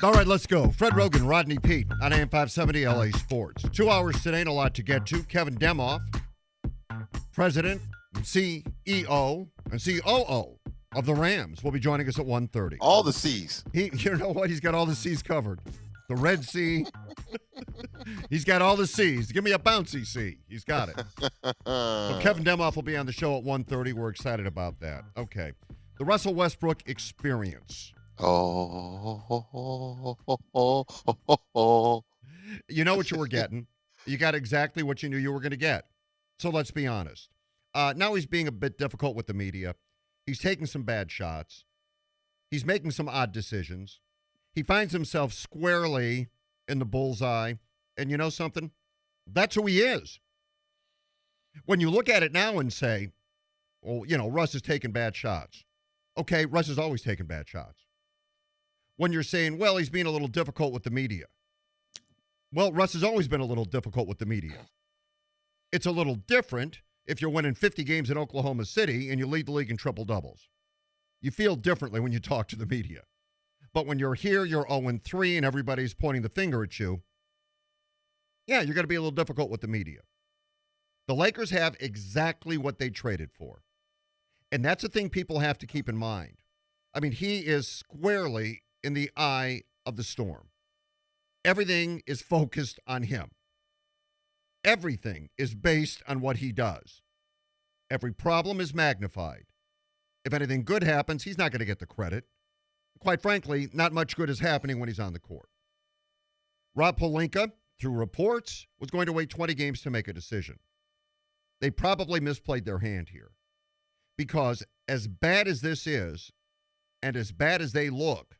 All right, let's go. Fred Roggin, Rodney Pete on AM 570 LA Sports. 2 hours today and a lot to get to. Kevin Demoff, President, CEO, and COO of the Rams, will be joining us at 1:30. All the C's. You know what? He's got all the C's covered. The Red Sea. He's got all the C's. Give me a bouncy C. He's got it. So Kevin Demoff will be on the show at 1:30. We're excited about that. Okay. The Russell Westbrook experience. You know what you were getting. You got exactly what you knew you were going to get. So let's be honest. Now he's being a bit difficult with the media. He's taking some bad shots. He's making some odd decisions. He finds himself squarely in the bullseye. And you know something? That's who he is. When you look at it now and say, well, you know, Russ is taking bad shots. Okay, Russ is always taking bad shots. When you're saying, well, he's being a little difficult with the media. Well, Russ has always been a little difficult with the media. It's a little different if you're winning 50 games in Oklahoma City and you lead the league in triple-doubles. You feel differently when you talk to the media. But when you're here, you're 0-3 and everybody's pointing the finger at you. Yeah, you're going to be a little difficult with the media. The Lakers have exactly what they traded for. And that's a thing people have to keep in mind. I mean, he is squarely in the eye of the storm. Everything is focused on him. Everything is based on what he does. Every problem is magnified. If anything good happens, he's not going to get the credit. Quite frankly, not much good is happening when he's on the court. Rob Pelinka, through reports, was going to wait 20 games to make a decision. They probably misplayed their hand here. Because as bad as this is, and as bad as they look,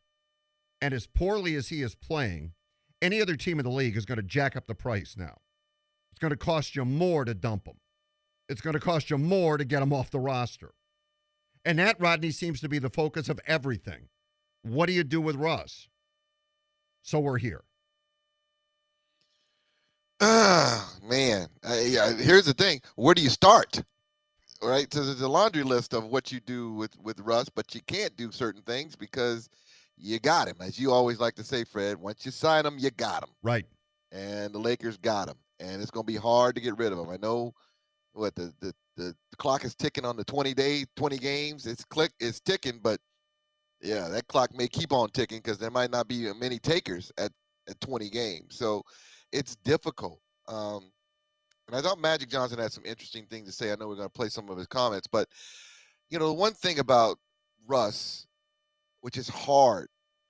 and as poorly as he is playing, any other team in the league is going to jack up the price now. It's going to cost you more to dump him. It's going to cost you more to get him off the roster. And that, Rodney, seems to be the focus of everything. What do you do with Russ? So we're here. Man. Here's the thing. Where do you start? Right? So there's a laundry list of what you do with Russ, but you can't do certain things because you got him. As you always like to say, Fred, once you sign him, you got him. Right. And the Lakers got him. And it's going to be hard to get rid of him. I know what the clock is ticking on the 20 games. It's ticking, but yeah, that clock may keep on ticking because there might not be many takers at 20 games. So it's difficult. And I thought Magic Johnson had some interesting things to say. I know we're going to play some of his comments, but you know, the one thing about Russ, which is hard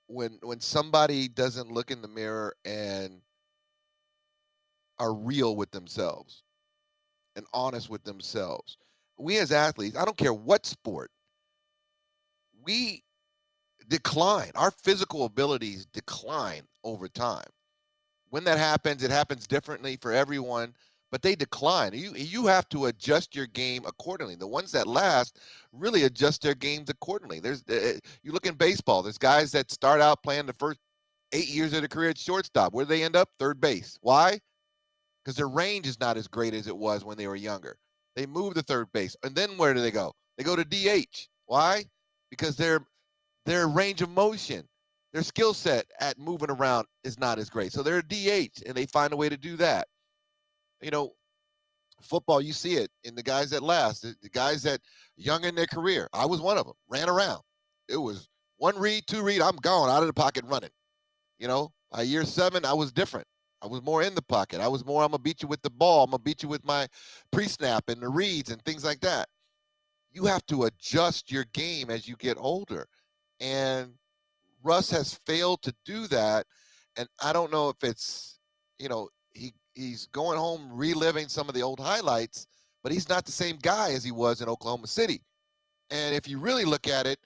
when somebody doesn't look in the mirror and are real with themselves and honest with themselves. We as athletes, I don't care what sport, we decline. Our physical abilities decline over time. When that happens, it happens differently for everyone, but they decline. You have to adjust your game accordingly. The ones that last really adjust their games accordingly. You look in baseball, there's guys that start out playing the first 8 years of their career at shortstop. Where do they end up? Third base. Why? Because their range is not as great as it was when they were younger. They move to third base. And then where do they go? They go to DH. Why? Because their range of motion, their skill set at moving around is not as great. So they're a DH, and they find a way to do that. You know, football, you see it in the guys that last, the guys that young in their career. I was one of them, ran around. It was one read, two read, I'm gone, out of the pocket running. You know, by year 7, I was different. I was more in the pocket. I was more, I'm going to beat you with the ball. I'm going to beat you with my pre-snap and the reads and things like that. You have to adjust your game as you get older. And Russ has failed to do that. And I don't know if it's, you know, he's going home reliving some of the old highlights, but he's not the same guy as he was in Oklahoma City. And if you really look at it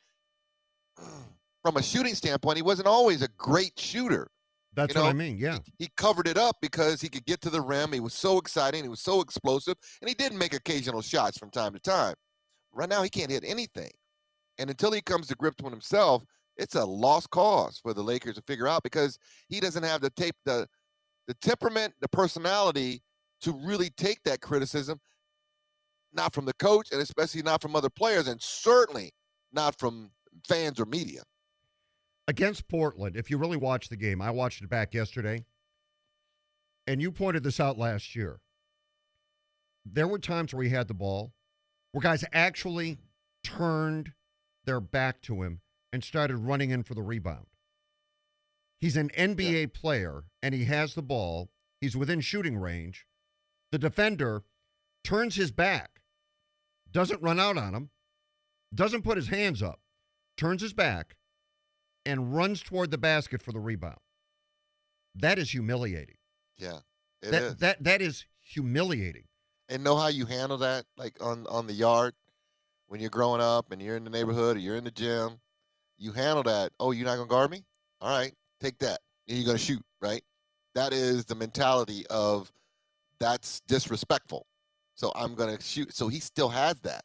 from a shooting standpoint, he wasn't always a great shooter. That's what I mean, yeah. He covered it up because he could get to the rim. He was so exciting. He was so explosive. And he did make occasional shots from time to time. Right now, he can't hit anything. And until he comes to grips with himself, it's a lost cause for the Lakers to figure out because he doesn't have the temperament, the personality to really take that criticism, not from the coach and especially not from other players and certainly not from fans or media. Against Portland, if you really watch the game, I watched it back yesterday, and you pointed this out last year. There were times where he had the ball where guys actually turned their back to him and started running in for the rebound. He's an NBA player, and he has the ball. He's within shooting range. The defender turns his back, doesn't run out on him, doesn't put his hands up, turns his back, and runs toward the basket for the rebound. That is humiliating. Yeah, it is. That is humiliating. And know how you handle that, like on the yard when you're growing up and you're in the neighborhood or you're in the gym. You handle that. Oh, you're not gonna guard me? All right, take that. And you're gonna shoot, right? That is the mentality of that's disrespectful. So I'm gonna shoot. So he still has that.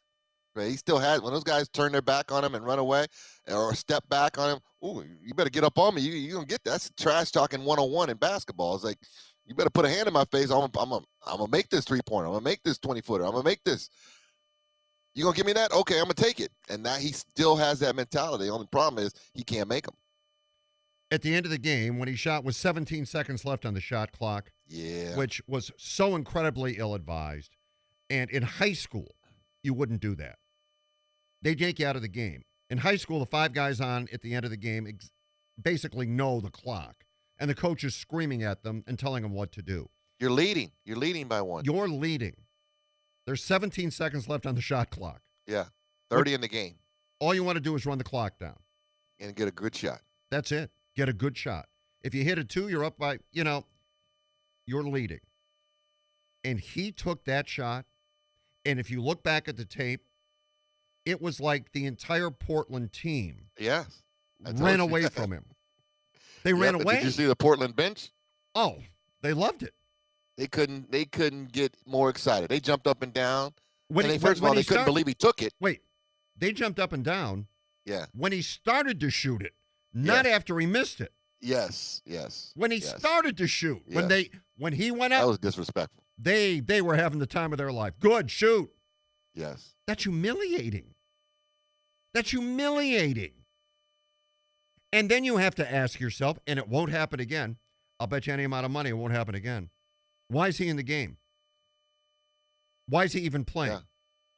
Right? He still has, when those guys turn their back on him and run away or step back on him, ooh, you better get up on me. You're going to get that. That's trash talking 101 in basketball. It's like, you better put a hand in my face. I'm gonna make this 3-pointer. I'm going to make this 20-footer. I'm going to make this. You going to give me that? Okay, I'm going to take it. And now he still has that mentality. The only problem is he can't make them. At the end of the game, when he shot with 17 seconds left on the shot clock, which was so incredibly ill-advised, and in high school, you wouldn't do that. They take you out of the game. In high school, the 5 guys on at the end of the game basically know the clock, and the coach is screaming at them and telling them what to do. You're leading. You're leading by 1. You're leading. There's 17 seconds left on the shot clock. Yeah, 30 in the game. All you want to do is run the clock down. And get a good shot. That's it. Get a good shot. If you hit a 2, you're up by, you're leading. And he took that shot, and if you look back at the tape, it was like the entire Portland team ran away from him. They ran away. Did you see the Portland bench? Oh, they loved it. They couldn't get more excited. They jumped up and down. First of all, they couldn't believe he took it. Wait, they jumped up and down. Yeah. When he started to shoot it, not after he missed it. Yes. When he started to shoot, when he went up, that was disrespectful. They were having the time of their life. Good, shoot. Yes. That's humiliating. That's humiliating. And then you have to ask yourself, and it won't happen again. I'll bet you any amount of money it won't happen again. Why is he in the game? Why is he even playing? Yeah.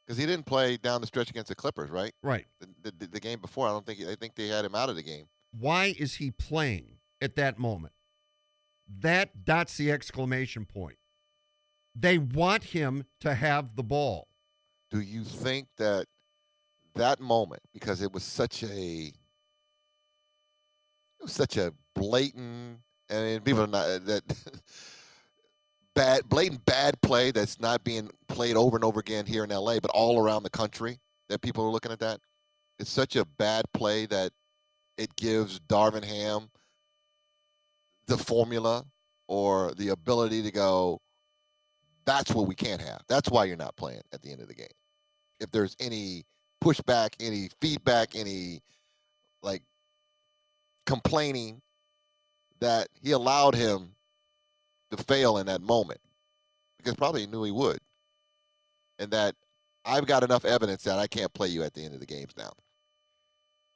Because he didn't play down the stretch against the Clippers, right? Right. The game before, I think they had him out of the game. Why is he playing at that moment? That's the exclamation point. They want him to have the ball. Do you think that moment, because it was such a blatant, people are not that blatant bad play that's not being played over and over again here in LA, but all around the country, that people are looking at that? It's such a bad play that it gives Darvin Ham the formula or the ability to go, that's what we can't have. That's why you're not playing at the end of the game. If there's any pushback, any feedback, any complaining, that he allowed him to fail in that moment because probably he knew he would. And that I've got enough evidence that I can't play you at the end of the games now.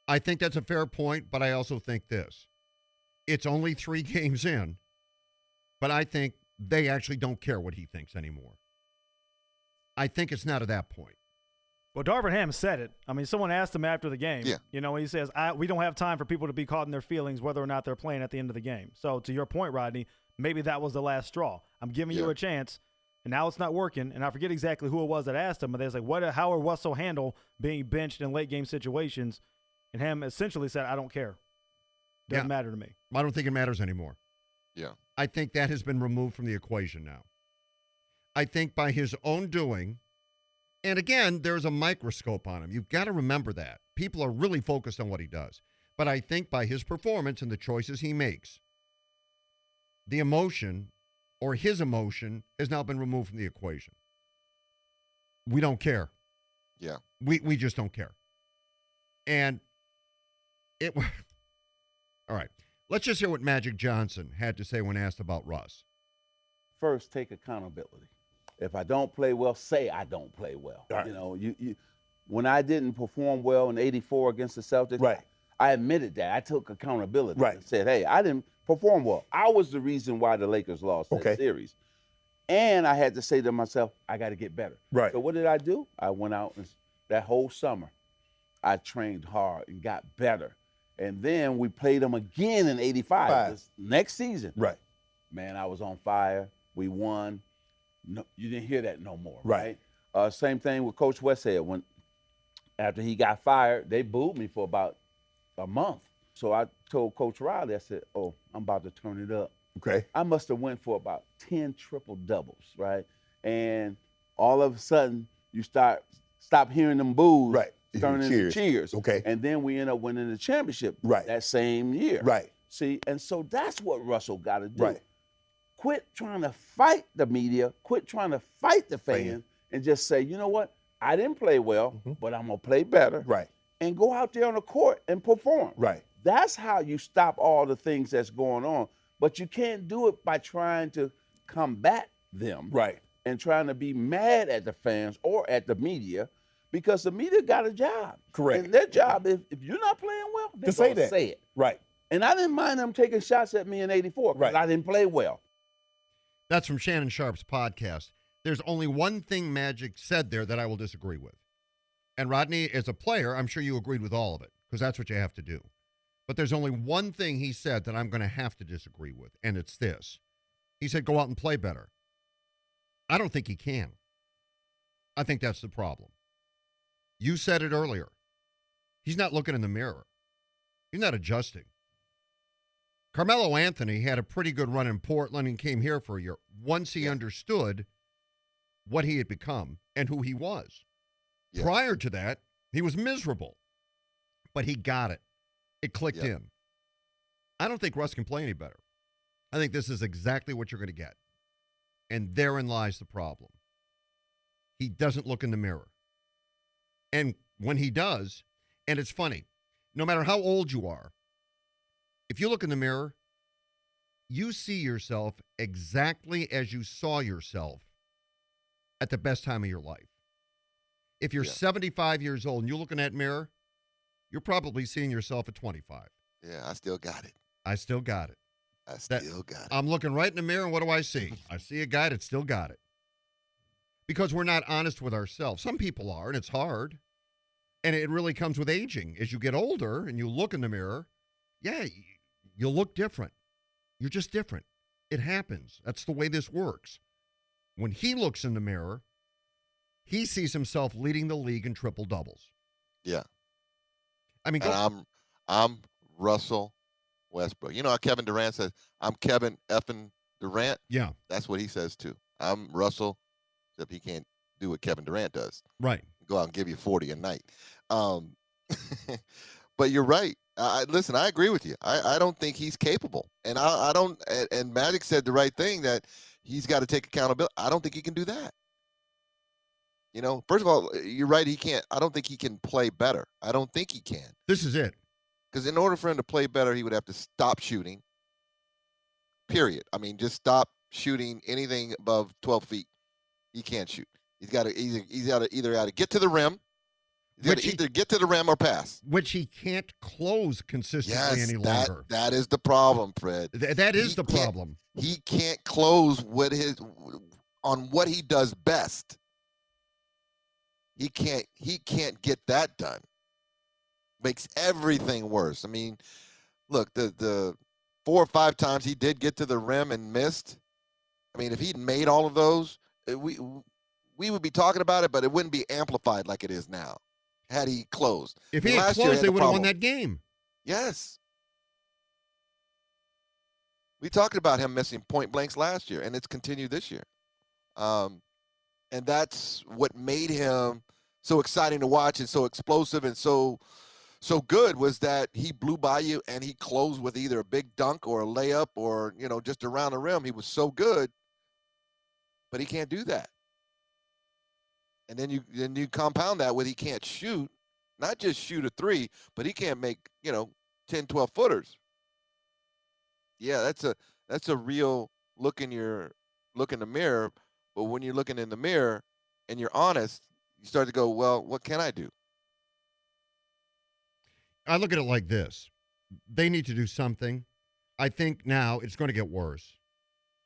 I think that's a fair point, but I also think this. It's only 3 games in, but I think they actually don't care what he thinks anymore. I think it's not at that point. Well, Darvin Ham said it. I mean, someone asked him after the game. Yeah. He says, we don't have time for people to be caught in their feelings whether or not they're playing at the end of the game. So to your point, Rodney, maybe that was the last straw. I'm giving you a chance, and now it's not working. And I forget exactly who it was that asked him, but they was like, how will Russell handle being benched in late game situations? And Ham essentially said, I don't care. Doesn't matter to me. I don't think it matters anymore. Yeah. I think that has been removed from the equation now. I think by his own doing, and again, there's a microscope on him. You've got to remember that. People are really focused on what he does. But I think by his performance and the choices he makes, the emotion or his emotion has now been removed from the equation. We don't care. Yeah. We just don't care. And it all right. Let's just hear what Magic Johnson had to say when asked about Russ. First, take accountability. If I don't play well, say I don't play well. Right. You when I didn't perform well in '84 against the Celtics, right. I admitted that. I took accountability Right. and said, hey, I didn't perform well. I was the reason why the Lakers lost Okay. that series. And I had to say to myself, I got to get better. Right. So what did I do? I went out and that whole summer, I trained hard and got better. And then we played them again in 85, this next season. Right. Man, I was on fire. We won. No, you didn't hear that no more, Right. right? Same thing with Coach Westhead. When after he got fired, they booed me for about a month. So I told Coach Riley, I said, oh, I'm about to turn it up. Okay. I must have went for about 10 triple doubles, right? And all of a sudden, you stop hearing them boos, Right. turning into cheers. Okay. And then we end up winning the championship Right. that same year. Right. See, and so that's what Russell got to do. Right. Quit trying to fight the media, quit trying to fight the fans, and just say, you know what? I didn't play well, but I'm going to play better. Right. And go out there on the court and perform. Right. That's how you stop all the things that's going on. But you can't do it by trying to combat them. Right. And trying to be mad at the fans or at the media, because the media got a job. Correct. And their job is, if you're not playing well, they're say going to that. say it. Right. And I didn't mind them taking shots at me in 84 because I didn't play well. That's from Shannon Sharp's podcast. There's only one thing Magic said there that I will disagree with. And Rodney, as a player, I'm sure you agreed with all of it, because that's what you have to do. But there's only one thing he said that I'm going to have to disagree with, and it's this. He said, go out and play better. I don't think he can. I think that's the problem. You said it earlier. He's not looking in the mirror. He's not adjusting. Carmelo Anthony had a pretty good run in Portland and came here for a year. Once he understood what he had become and who he was. Yes. Prior to that, he was miserable. But he got it. It clicked in. I don't think Russ can play any better. I think this is exactly what you're going to get. And therein lies the problem. He doesn't look in the mirror. And when he does, and it's funny, no matter how old you are, if you look in the mirror, you see yourself exactly as you saw yourself at the best time of your life. If you're 75 years old and you look in that mirror, you're probably seeing yourself at 25. Yeah, I still got it. I still got it. I still got it. I'm looking right in the mirror, and what do I see? I see a guy that still got it. Because we're not honest with ourselves. Some people are, and it's hard. And it really comes with aging. As you get older and you look in the mirror, you'll look different. You're just different. It happens. That's the way this works. When he looks in the mirror, he sees himself leading the league in triple doubles. Yeah. I mean, and I'm Russell Westbrook. You know how Kevin Durant says, I'm Kevin effing Durant? Yeah. That's what he says too. I'm Russell, except he can't do what Kevin Durant does. Right. Go out and give you 40 a night. But you're right. Listen, I agree with you. I don't think he's capable. And I don't, and Magic said the right thing, that he's got to take accountability. I don't think he can do that. You know, first of all, you're right. He can't. I don't think he can play better. I don't think he can. This is it. Because in order for him to play better, he would have to stop shooting. Period. I mean, just stop shooting anything above 12 feet. He can't shoot. He's got to either get to the rim. He's got to either get to the rim or pass. Which he can't close consistently any longer. That is the problem, Fred. That is the problem. He can't close on what he does best. He can't get that done. Makes everything worse. I mean, look, the 4 or 5 times he did get to the rim and missed. I mean, if he'd made all of those, we would be talking about it, but it wouldn't be amplified like it is now. Had he closed. If he had closed, they would have won that game. Yes. We talked about him missing point blanks last year, and it's continued this year. And that's what made him so exciting to watch and so explosive and so good, was that he blew by you and he closed with either a big dunk or a layup or, just around the rim. He was so good, but he can't do that. And then you compound that with he can't shoot, not just shoot a 3, but he can't make, 10, 12 footers. Yeah, that's a real look in the mirror. But when you're looking in the mirror and you're honest, you start to go, well, what can I do? I look at it like this. They need to do something. I think now it's going to get worse.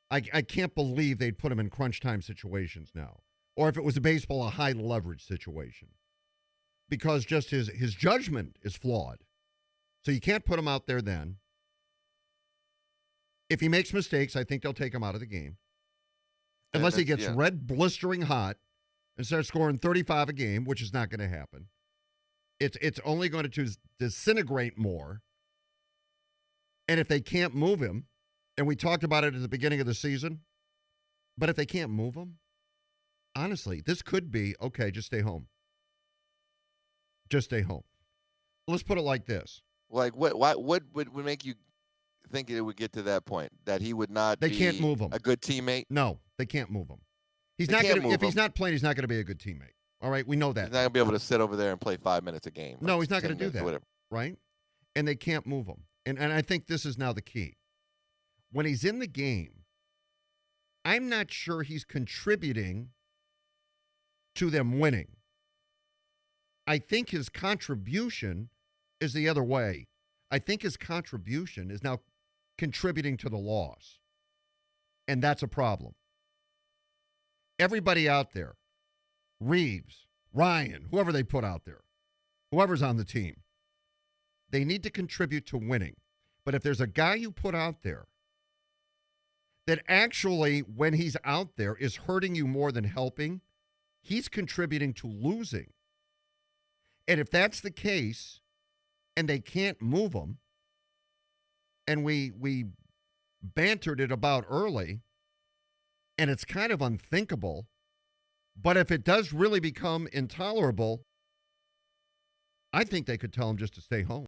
I can't believe they'd put him in crunch time situations now. Or if it was a baseball, a high leverage situation. Because just his judgment is flawed. So you can't put him out there then. If he makes mistakes, I think they'll take him out of the game. Unless he gets red blistering hot and starts scoring 35 a game, which is not going to happen. It's only going to disintegrate more. And if they can't move him, and we talked about it at the beginning of the season, but if they can't move him, honestly, this could be, okay, just stay home. Just stay home. Let's put it like this. Like, what would make you think it would get to that point? That he would not They can't move him. a good teammate? No, they can't move him. He's They not can't going to, move if he's him. not playing, he's not going to be a good teammate. All right, we know that. He's not going to be able to sit over there and play 5 minutes a game. No, like he's not going 10 to do minutes or that. whatever. Right? And they can't move him. And I think this is now the key. When he's in the game, I'm not sure he's contributing to them winning. I think his contribution is the other way. I think his contribution is now contributing to the loss. And that's a problem. Everybody out there, Reeves, Ryan, whoever they put out there, whoever's on the team, they need to contribute to winning. But if there's a guy you put out there that actually, when he's out there, is hurting you more than helping, he's contributing to losing. And if that's the case, and they can't move him, and we bantered it about early, and it's kind of unthinkable, but if it does really become intolerable, I think they could tell him just to stay home.